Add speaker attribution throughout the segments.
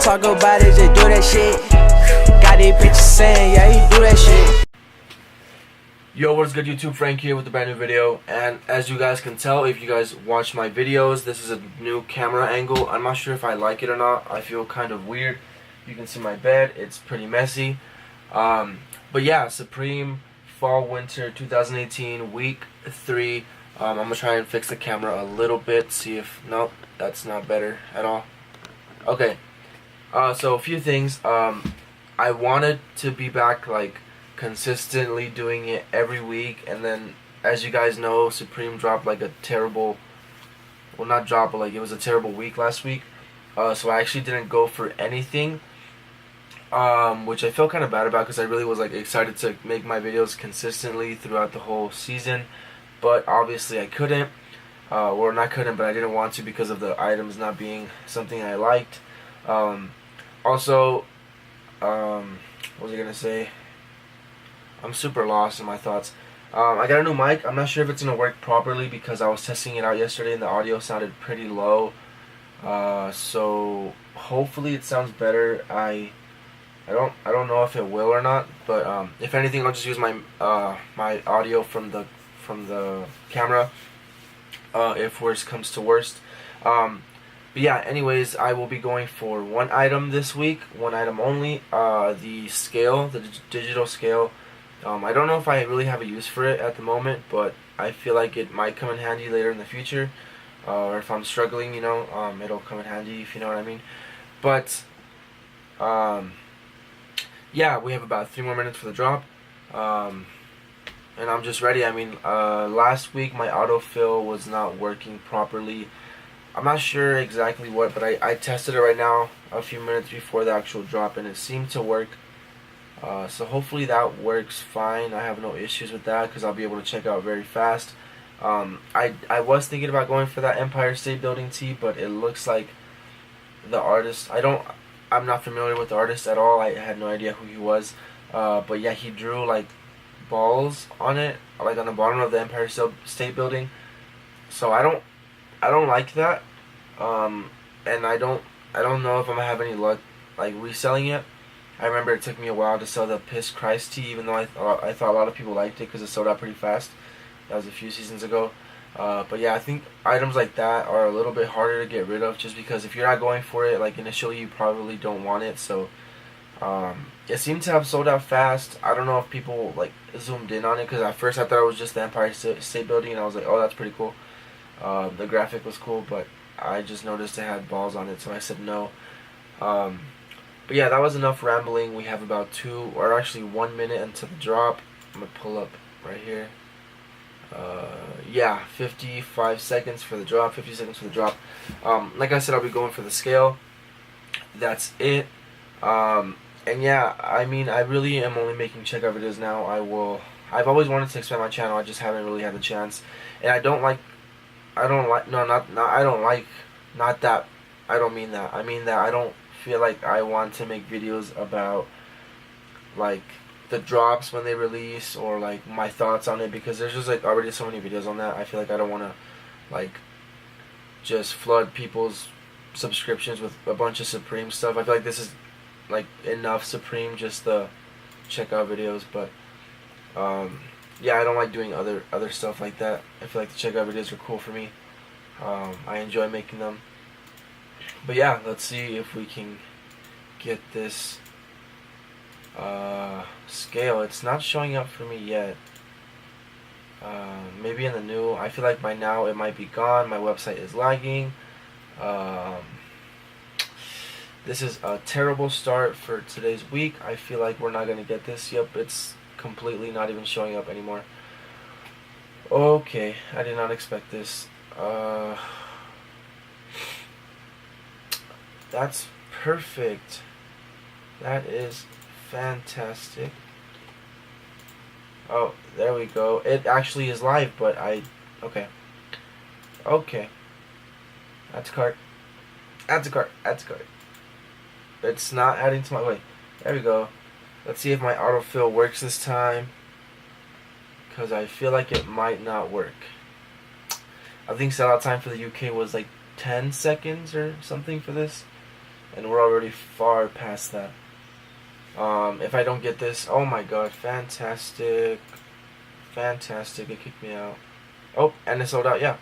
Speaker 1: talk about it, just do that shit. Got these bitches saying, yeah, he do that shit.
Speaker 2: Yo, what's good YouTube? Frank here with a brand new video, and as you guys can tell, if you guys watch my videos, this is a new camera angle. I'm not sure if I like it or not. I feel kind of weird. You can see my bed, it's pretty messy. But yeah, Supreme Fall Winter 2018 week 3. I'm gonna try and fix the camera a little bit, see if, nope, that's not better at all. Okay, so a few things. I wanted to be back like consistently doing it every week, and then as you guys know, Supreme dropped like a terrible, well, not drop, but like it was a terrible week last week. So I actually didn't go for anything, which I felt kind of bad about because I really was like excited to make my videos consistently throughout the whole season, but obviously I couldn't, or not couldn't, but I didn't want to because of the items not being something I liked. Also, what was I gonna say? I'm super lost in my thoughts. I got a new mic. I'm not sure if it's gonna work properly because I was testing it out yesterday and the audio sounded pretty low. So hopefully it sounds better. I don't know if it will or not, but if anything, I'll just use my my audio from the camera. If worst comes to worst. But yeah, anyways, I will be going for one item this week, one item only. The scale, the digital scale. I don't know if I really have a use for it at the moment, but I feel like it might come in handy later in the future, or if I'm struggling, you know, it'll come in handy, if you know what I mean. But yeah, we have about 3 more minutes for the drop, and I'm just ready. I mean, last week my autofill was not working properly. I'm not sure exactly what, but I tested it right now a few minutes before the actual drop, and it seemed to work. So hopefully that works fine. I have no issues with that because I'll be able to check out very fast. I was thinking about going for that Empire State Building tee, but it looks like the artist, I'm not familiar with the artist at all. I had no idea who he was. But yeah, he drew like balls on it, like on the bottom of the Empire State Building. So I don't like that. And I don't know if I'm gonna have any luck like reselling it. I remember it took me a while to sell the Piss Christ tee, even though I thought a lot of people liked it because it sold out pretty fast. That was a few seasons ago. But yeah, I think items like that are a little bit harder to get rid of just because if you're not going for it, like initially, you probably don't want it. So it seemed to have sold out fast. I don't know if people like zoomed in on it because at first I thought it was just the Empire State Building, and I was like, oh, that's pretty cool. The graphic was cool, but I just noticed it had balls on it, so I said no. But yeah, that was enough rambling. We have about 2 or actually 1 minute until the drop. I'm gonna pull up right here. Yeah, 55 seconds for the drop. 50 seconds for the drop. Like I said, I'll be going for the scale. That's it. And yeah, I mean, I really am only making checkout videos now. I've always wanted to expand my channel. I just haven't really had the chance. And I don't mean that. I mean that I don't feel like I want to make videos about like the drops when they release or like my thoughts on it because there's just like already so many videos on that. I feel like I don't want to like just flood people's subscriptions with a bunch of Supreme stuff. I feel like this is like enough Supreme just to check out videos, but yeah, I don't like doing other stuff like that. I feel like the checkout videos are cool for me. I enjoy making them. But yeah, let's see if we can get this scale. It's not showing up for me yet. Maybe in the new, I feel like by now it might be gone. My website is lagging. This is a terrible start for today's week. I feel like we're not going to get this. Yep, it's completely not even showing up anymore. Okay, I did not expect this. That's perfect. That is fantastic. Oh, there we go. It actually is live, but okay. Okay. Add to cart. Add to cart. Add to cart. It's not adding to my, wait. There we go. Let's see if my autofill works this time, because I feel like it might not work. I think sellout time for the UK was like 10 seconds or something for this. and we're already far past that. If I don't get this, oh my god, fantastic, fantastic, it kicked me out. Oh, and it sold out, yeah.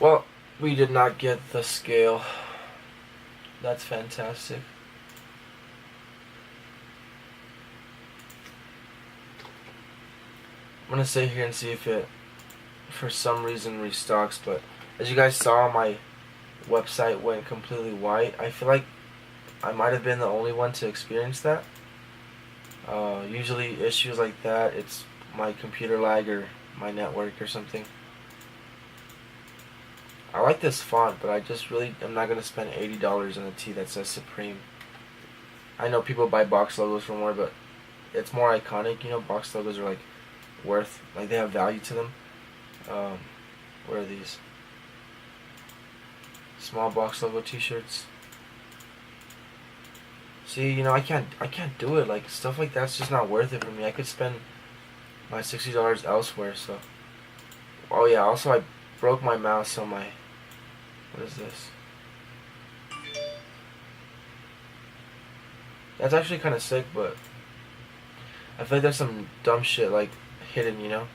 Speaker 2: Well, we did not get the scale. That's fantastic. I'm gonna sit here and see if it, for some reason, restocks, but as you guys saw, my website went completely white. I feel like I might have been the only one to experience that. Usually issues like that, it's my computer lag or my network or something. I like this font, but I just really am not going to spend $80 on a tee that says Supreme. I know people buy box logos for more, but it's more iconic. You know, box logos are like worth, like they have value to them. What are these? Small box logo t-shirts. See, you know, I can't do it. Like, stuff like that's just not worth it for me. I could spend my $60 elsewhere, so. Oh yeah, also I broke my mouse on my, what is this? That's actually kind of sick, but I feel like there's some dumb shit, like, hidden, you know?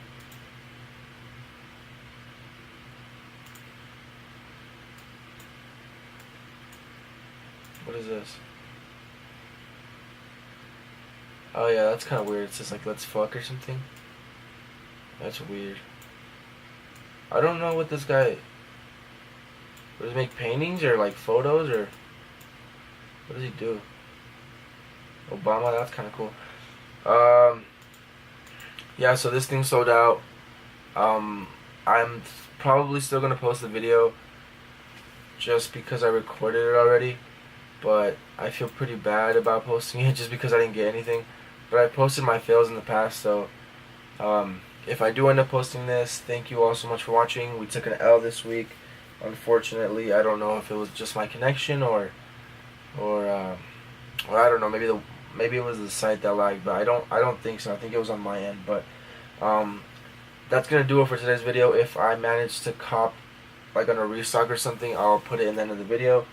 Speaker 2: What is this? Oh yeah, that's kind of weird. It says like let's fuck or something. That's weird. I don't know what this guy, does he make paintings or like photos, or what does he do? Obama, that's kind of cool. Yeah, so this thing sold out. I'm probably still gonna post the video just because I recorded it already, but I feel pretty bad about posting it just because I didn't get anything. But I posted my fails in the past, so if I do end up posting this, thank you all so much for watching. We took an L this week, unfortunately. I don't know if it was just my connection or I don't know, maybe it was the site that lagged, but I don't think so. I think it was on my end. But that's gonna do it for today's video. If I manage to cop like on a restock or something, I'll put it in the end of the video.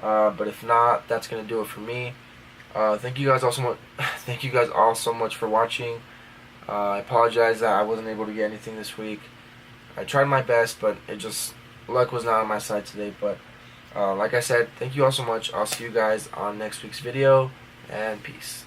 Speaker 2: But if not, that's gonna do it for me. Thank you guys all so much. Thank you guys all so much for watching. I apologize that I wasn't able to get anything this week. I tried my best, but it just, luck was not on my side today. But like I said, thank you all so much. I'll see you guys on next week's video, and peace.